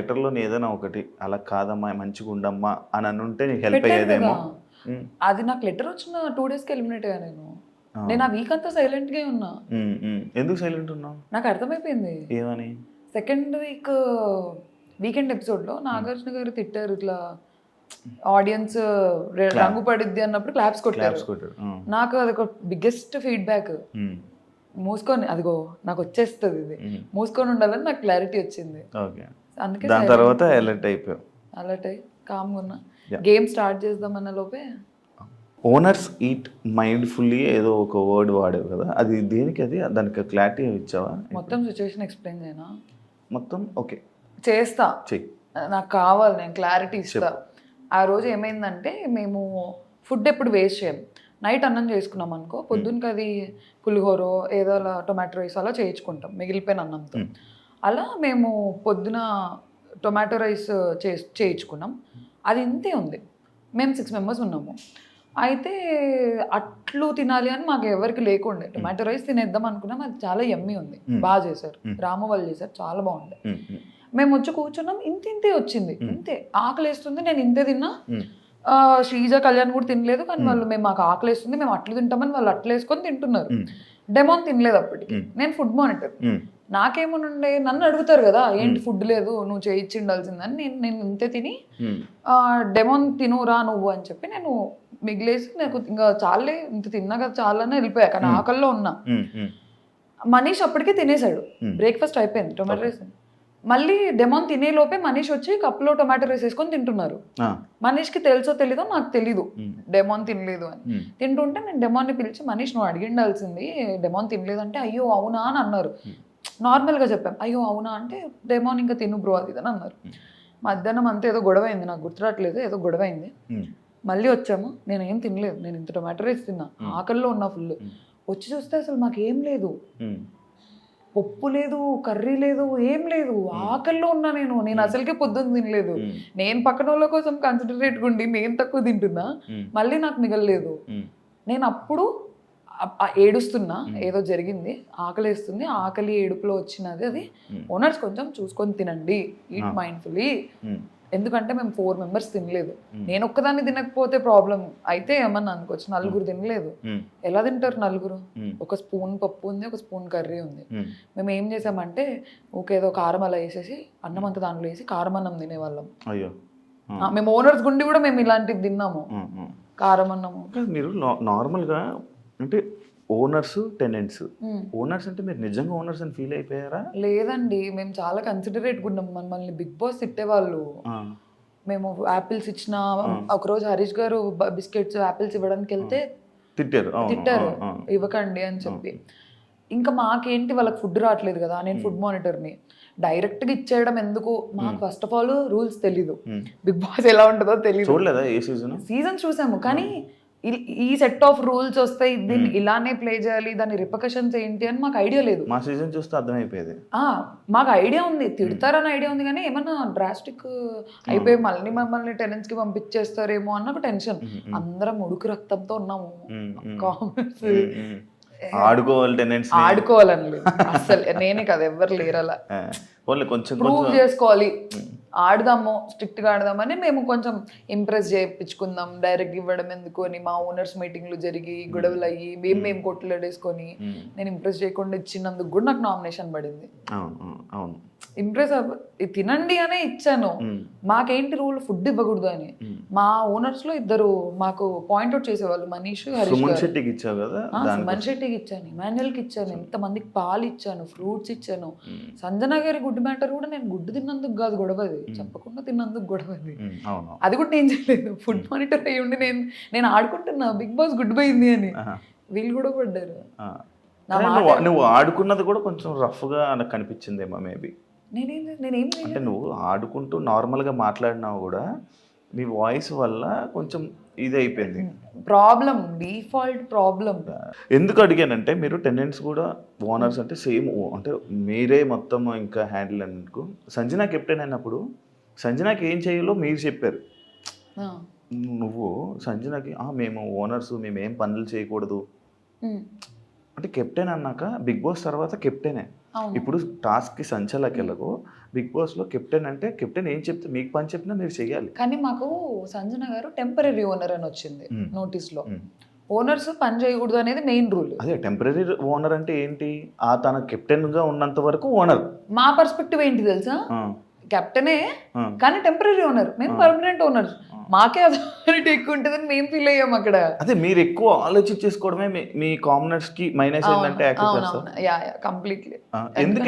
లెటర్లో ఏదైనా ఒకటి అలా కాదమ్మా మంచిగా ఉండమ్మా అని అనుంటే నీకు హెల్ప్ పెట్టాను అయ్యేదేమో. కదా. అది నాకు లెటర్ వచ్చిన 2 డేస్కి ఎలిమినేట్ అయ్యా నేను ఆ వీక్ అంతా సైలెంట్గా ఉన్నా. ఎందుకు సైలెంట్ ఉన్నావు? నాకు అర్థమైపోయింది. ఏమని? సెకండ్ వీకెండ్ ఎపిసోడ్లో నాగార్జున గారు తిట్టారు ఇట్లా ఆడియన్స్ రంగు పడిద్ది అన్నప్పుడు క్లాప్స్ కొట్టారు. నాకు అది ఒక బిగ్గెస్ట్ ఫీడ్బ్యాక్. మూసుకొని అదిగో నాకు వచ్చేస్తుంది ఇది మూసుకొని ఉండాలని నాకు క్లారిటీ వచ్చింది. అందుకే దాని తర్వాత అలర్ట్ అయిపోయావు. అలర్ట్ అయ్యి కామ్గా ఉన్నా. గేమ్ స్టార్ట్ చేద్దామన్న లోపే ఓనర్స్ ఈట్ మైండ్ఫుల్లీ ఏదో ఒక వర్డ్ వాడేవు కదా, అది దేనికి? అది దానికి క్లారిటీ ఇచ్చావా? మొత్తం సిచ్యువేషన్ ఎక్స్ప్లెయిన్ చేయనా? మొత్తం ఓకే చేస్తా, చెయ్యి. నాకు కావాలి, నేను క్లారిటీ ఇస్తా. ఆ రోజు ఏమైందంటే మేము ఫుడ్ ఎప్పుడు వేస్ట్ చేయం. నైట్ అన్నం చేసుకున్నాం అనుకో, పొద్దున్నకి అది పులిహోరో ఏదో అలా టొమాటో రైస్ అలా చేయించుకుంటాం మిగిలిపోయిన అన్నంతో. అలా మేము పొద్దున టొమాటో రైస్ చేయించుకున్నాం. అది ఇంతే ఉంది. మేము 6 మెంబర్స్ ఉన్నాము. అయితే అట్లు తినాలి అని మాకు ఎవరికి లేకుండే. టొమాటో రైస్ తినేద్దాం అనుకున్నాం. అది చాలా యమ్మీ ఉంది, బాగా చేశారు, రాము వాళ్ళు చేశారు, చాలా బాగుంది. మేము వచ్చి కూర్చున్నాం, ఇంతే వచ్చింది. ఇంతే ఆకలి వేస్తుంది, నేను ఇంతే తిన్నా. శ్రీజ కళ్యాణ్ కూడా తినలేదు, కానీ వాళ్ళు మాకు ఆకలి వేస్తుంది మేము అట్లు తింటామని వాళ్ళు అట్లు వేసుకొని తింటున్నారు. డెమోన్ తినలేదు అప్పటికి. నేను ఫుడ్ మానిటర్, నాకేమోనండే నన్ను అడుగుతారు కదా ఏంటి ఫుడ్ లేదు నువ్వు చేయించి ఉండాల్సిందని. నేను ఇంతే తిని డెమోన్ తినురా నువ్వు అని చెప్పి నేను మిగిలేసి నాకు ఇంకా చాలే ఇంత తిన్నా కదా చాలని వెళ్ళిపోయా. కానీ ఆకల్లో ఉన్నా. మనీష్ అప్పటికే తినేసాడు, బ్రేక్ఫాస్ట్ అయిపోయింది, టొమాటో రైస్. మళ్ళీ డెమోన్ తినే లోపే మనీష్ వచ్చి కప్లో టొమాటో రైస్ వేసుకొని తింటున్నారు. మనీష్కి తెలుసో తెలీదో నాకు తెలీదు డెమోన్ తినలేదు అని. తింటుంటే నేను డెమోన్ని పిలిచి మనీష్ నువ్వు అడిగిండాల్సింది డెమోన్ తినలేదు అంటే అయ్యో అవునా అని అన్నారు. నార్మల్గా చెప్పాం అయ్యో అవునా అంటే డెమోన్ ఇంకా తిను బ్రో అది అని అన్నారు. మధ్యాహ్నం అంతా ఏదో గొడవ అయింది, నాకు గుర్తురాట్లేదు, ఏదో గొడవ అయింది. మళ్ళీ వచ్చాము, నేను ఏం తినలేదు, నేను ఇంత టొమాటో రైస్ తిన్నా, ఆకల్లో ఉన్నా ఫుల్. వచ్చి చూస్తే అసలు మాకేం లేదు, పప్పు లేదు, కర్రీ లేదు, ఏం లేదు, ఆకల్లో ఉన్నా. నేను అసలుకే పొద్దున్న తినలేదు. నేను పక్కన వాళ్ళ కోసం కన్సిడరేట్గా ఉండి నేను తక్కువ తింటున్నా, మళ్ళీ నాకు మిగలలేదు. నేను అప్పుడు ఏడుస్తున్నా, ఏదో జరిగింది, ఆకలి వేస్తుంది, ఆకలి ఏడుపులో వచ్చినది అది. ఓనర్స్ కొంచెం చూసుకొని తినండి, ఈట్ మైండ్ఫుల్లీ. ఎందుకంటే మేము 4 మెంబర్స్ తినలేదు. నేను ఒక్కదాన్ని తినకపోతే ప్రాబ్లం అయితే ఏమన్నా అనుకోవచ్చు. 4 తినలేదు, ఎలా తింటారు 4? ఒక స్పూన్ పప్పు ఉంది, ఒక స్పూన్ కర్రీ ఉంది. మేము ఏం చేసామంటే ఏదో కారం అలా వేసేసి అన్నం అంతా దాంట్లో వేసి కారం అన్నం తినేవాళ్ళం. అయ్యో, మేము ఓనర్స్ గుండి కూడా మేము ఇలాంటివి తిన్నాము, కారం అన్నము. మీరు నార్మల్గా అంటే ఓనర్స్ టెనెంట్స్, ఓనర్స్ అంటే మీరు నిజంగా ఓనర్స్ అని ఫీల్ అయిపోయారా? లేదండి, మేము చాలా కన్సిడరేట్గా ఉన్నాం. మనల్ని బిగ్ బాస్ తిట్టేవాళ్ళు. మేము యాపిల్స్ ఇచ్చిన ఒకరోజు హరీష్ గారు బిస్కెట్స్ యాపిల్స్ ఇవ్వడానికి వెళ్తే తిట్టారు ఇవ్వకండి అని చెప్పి. ఇంకా మాకేంటి వాళ్ళకి ఫుడ్ రావట్లేదు కదా, నేను ఫుడ్ మానిటర్ని, డైరెక్ట్గా ఇచ్చేయడం ఎందుకు, మాకు ఫస్ట్ ఆఫ్ ఆల్ రూల్స్ తెలీదు, బిగ్ బాస్ ఎలా ఉంటుందో తెలియదు. చూడలేదా ఏ సీజన్? చూసాము, కానీ ఈ సెట్ ఆఫ్ రూల్స్ వస్తాయి, దీన్ని ఇలానే ప్లే చేయాలి, దాని రిపర్కషన్స్ ఏంటి అని మాకు ఐడియా లేదు. మా సీజన్ చూస్తే అర్థమైపోయేది. మాకు ఐడియా ఉంది, తిడతారని ఐడియా ఉంది, కానీ ఏమన్నా డ్రాస్టిక్ అయిపోయి మళ్ళీ మమ్మల్ని టెనెంట్స్ కి పంపించేస్తారేమో అన్న ఒక టెన్షన్. అందరం ఉడుకు రక్తంతో ఉన్నాము. కామెంట్స్ ఆడుకోవాలని లేదు అసలు, నేనే కదా ఎవరు లేరలా, ప్రూవ్ చేసుకోవాలి, ఆడదాము, స్ట్రిక్ట్గా ఆడదామని మేము కొంచెం ఇంప్రెస్ చేయించుకుందాం, డైరెక్ట్ ఇవ్వడం ఎందుకు అని మా ఓనర్స్ మీటింగ్లు జరిగి గొడవలు అయ్యి మేము కొట్టులేడేసుకొని నేను ఇంప్రెస్ చేయకుండా ఇచ్చినందుకు కూడా నాకు నామినేషన్ పడింది. ఇంప్రెస్ తినండి అనే ఇచ్చాను, మాకేంటి రూల్ ఫుడ్ ఇవ్వకూడదు అని. మా ఓనర్స్ లో 2 మాకు పాయింట్అవుట్ చేసేవాళ్ళు, మనీష్, హరీష్. సుమన్ శెట్టికి ఇచ్చాను, ఇమాన్యుయల్కి ఇచ్చాను, ఎంతమందికి పాలు ఇచ్చాను, ఫ్రూట్స్ ఇచ్చాను. సంజన గారి గుడ్ మ్యాటర్ కూడా నేను గుడ్డు తిన్నందుకు కాదు గొడవది, చెప్పకుండా తిన్నందుకు గొడవది. అది కూడా నేను చేయలేదు, ఫుడ్ మానిటర్ అయ్యి ఉండి నేను ఆడుకుంటున్నా బిగ్ బాస్ గుడ్ పోయింది అని, వీళ్ళు కూడా పడ్డారు. నువ్వు ఆడుకున్నది కూడా కొంచెం రఫ్గా నాకు కనిపించిందేమో మేబీ. నేనేం అంటే నువ్వు ఆడుకుంటూ నార్మల్గా మాట్లాడినావు కూడా నీ వాయిస్ వల్ల కొంచెం ఇది అయిపోయింది ప్రాబ్లం, డిఫాల్ట్ ప్రాబ్లం. ఎందుకు అడిగానంటే మీరు టెనెంట్స్ కూడా ఓనర్స్ అంటే సేమ్, అంటే మీరే మొత్తం ఇంకా హ్యాండిల్ అనుకో. సంజన కెప్టెన్ అయినప్పుడు సంజనాకి ఏం చేయాలో మీరు చెప్పారు. నువ్వు సంజనకి మేము ఓనర్స్, మేము ఏం పనులు చేయకూడదు అంటే కెప్టెన్ అన్నాక బిగ్ బాస్ తర్వాత కెప్టెనే అవును. ఇప్పుడు టాస్క్కి సంచలకి ఎలాగో బిగ్ బాస్లో కెప్టెన్ అంటే కెప్టెన్ ఏం చెప్తే మీకు పని చెప్పినా మీరు చెయ్యాలి. కానీ మాకు సంజన గారు టెంపరీ ఓనర్ అని వచ్చింది మ్మ్. నోటీస్లో. మ్మ్. ఓనర్స్ పని చేయకూడదు అనేది మెయిన్ రూల్. అదే టెంపరీ ఓనర్ అంటే ఏంటి, ఆ తన కెప్టెన్గా ఉన్నంత వరకు ఓనర్. మా పర్స్పెక్టివ్ ఏంటి తెలుసా, కెప్టెనే కానీ టెంపరీ ఓనర్, మేము పర్మనెంట్ ఓనర్, మాకే అథారిటీ ఎక్కువ ఉంటుందని మేము ఫీల్ అయ్యాం అక్కడ. అదే మీరు ఎక్కువ ఆలోచించేసుకోవడమే మీ కామనర్స్ కి మైనస్ ఏంటంటే యాక్సెప్ట్ చేస్తారు. Yeah completely. ఎందుకు